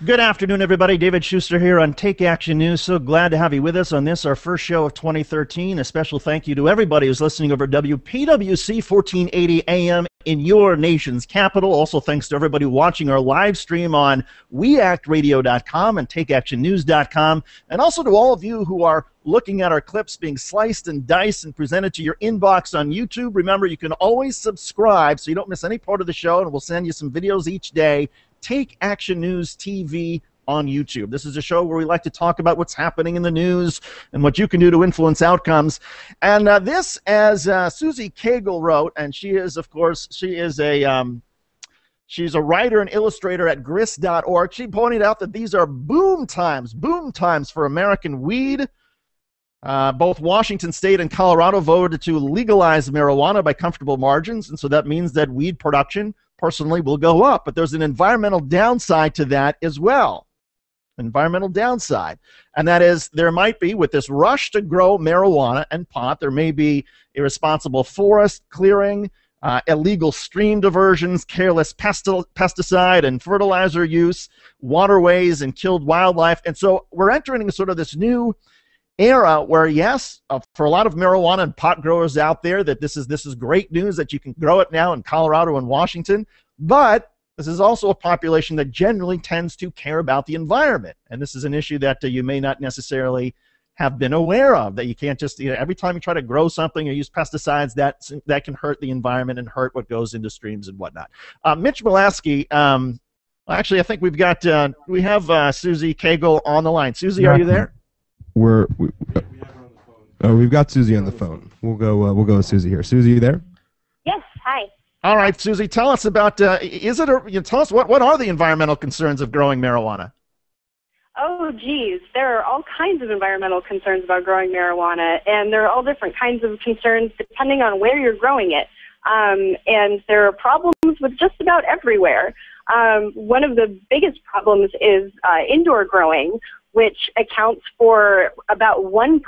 Good afternoon, everybody. David Shuster here on Take Action News. So glad to have you with us on this, our first show of 2013. A special thank you to everybody who's listening over WPWC 1480 AM in your nation's capital. Also, thanks to everybody watching our live stream on weactradio.com and takeactionnews.com. And also to all of you who are looking at our clips being sliced and diced and presented to your inbox on YouTube. Remember, you can always subscribe so you don't miss any part of the show, and we'll send you some videos each day. Take Action News TV on YouTube. This is a show where we like to talk about what's happening in the news and what you can do to influence outcomes. And this, as Susie Cagle wrote, and she is, of course, she's a writer and illustrator at grist.org. She pointed out that these are boom times for American weed. Both Washington State and Colorado voted to legalize marijuana by comfortable margins, and so that means that weed production personally will go up, but there's an environmental downside to that as well. Environmental downside, and that is there might be, with this rush to grow marijuana and pot, there may be irresponsible forest clearing, illegal stream diversions, careless pesticide and fertilizer use, waterways and killed wildlife, and so we're entering sort of this new era where, yes, for a lot of marijuana and pot growers out there, that this is great news that you can grow it now in Colorado and Washington, but this is also a population that generally tends to care about the environment, and this is an issue that you may not necessarily have been aware of, that you can't just, every time you try to grow something or use pesticides, that can hurt the environment and hurt what goes into streams and whatnot. Mitch Mulaski, actually, I think we have Susie Cagle on the line. Susie, are you there? We've got Susie on the phone. We'll go with Susie here. Susie, you there? Yes. Hi. All right, Susie, tell us about tell us what are the environmental concerns of growing marijuana? Oh, geez, there are all kinds of environmental concerns about growing marijuana, and there are all different kinds of concerns depending on where you're growing it. And there are problems with just about everywhere. One of the biggest problems is indoor growing, which accounts for about 1%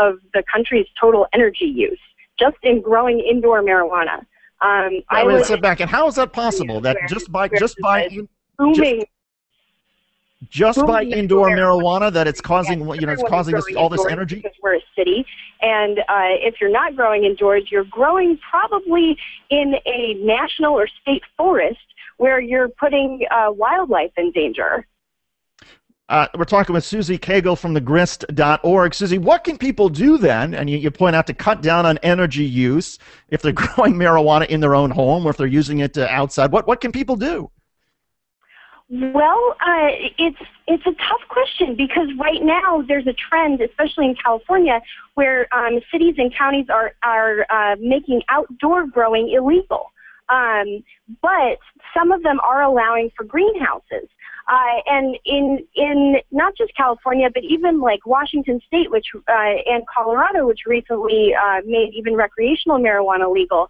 of the country's total energy use, just in growing indoor marijuana. Let's sit back. And how is that possible? That just by indoor marijuana, that it's causing all this energy? Because we're a city, and if you're not growing indoors, you're growing probably in a national or state forest where you're putting wildlife in danger. We're talking with Susie Cagle from the grist.org. Susie, what can people do then? And you point out to cut down on energy use if they're growing marijuana in their own home or if they're using it outside. What can people do? Well, it's a tough question because right now there's a trend, especially in California, where cities and counties are making outdoor growing illegal. But some of them are allowing for greenhouses. And in not just California, but even like Washington State, and Colorado, which recently made even recreational marijuana legal,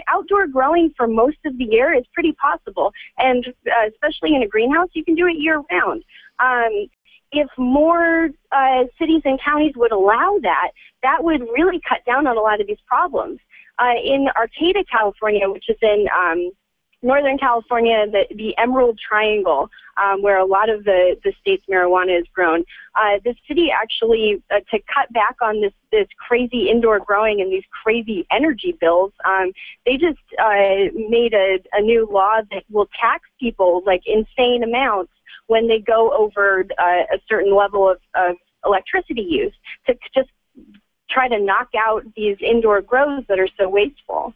outdoor growing for most of the year is pretty possible. And especially in a greenhouse, you can do it year round. If more cities and counties would allow that, that would really cut down on a lot of these problems. In Arcata, California, which is in Northern California, the Emerald Triangle, where a lot of the state's marijuana is grown, the city actually, to cut back on this crazy indoor growing and these crazy energy bills, they just made a new law that will tax people like insane amounts when they go over a certain level of electricity use, to just try to knock out these indoor grows that are so wasteful.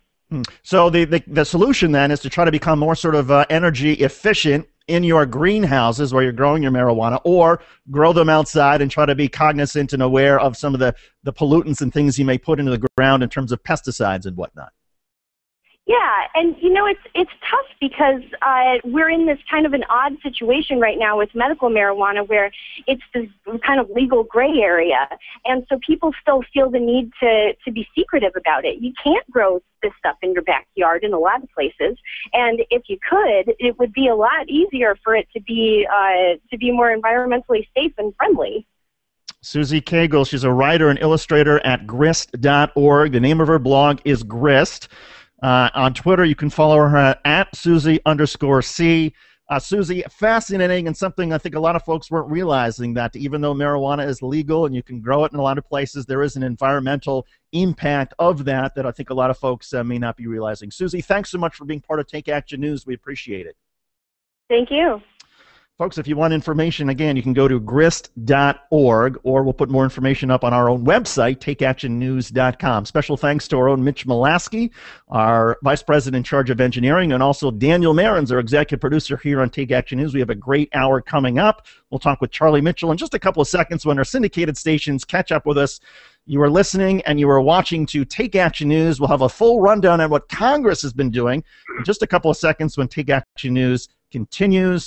So the solution then is to try to become more sort of energy efficient in your greenhouses where you're growing your marijuana, or grow them outside and try to be cognizant and aware of some of the pollutants and things you may put into the ground in terms of pesticides and whatnot. Yeah, and it's tough because we're in this kind of an odd situation right now with medical marijuana where it's this kind of legal gray area, and so people still feel the need to be secretive about it. You can't grow this stuff in your backyard in a lot of places, and if you could, it would be a lot easier for it to be more environmentally safe and friendly. Susie Cagle, she's a writer and illustrator at grist.org. The name of her blog is Grist. On Twitter, you can follow her at Susie_C. Susie, fascinating, and something I think a lot of folks weren't realizing, that even though marijuana is legal and you can grow it in a lot of places, there is an environmental impact of that I think a lot of folks may not be realizing. Susie, thanks so much for being part of Take Action News. We appreciate it. Thank you. Folks, if you want information, again, you can go to grist.org, or we'll put more information up on our own website, takeactionnews.com. Special thanks to our own Mitch Mulaski, our Vice President in charge of engineering, and also Daniel Marins, our executive producer here on Take Action News. We have a great hour coming up. We'll talk with Charlie Mitchell in just a couple of seconds when our syndicated stations catch up with us. You are listening and you are watching to Take Action News. We'll have a full rundown on what Congress has been doing in just a couple of seconds when Take Action News continues.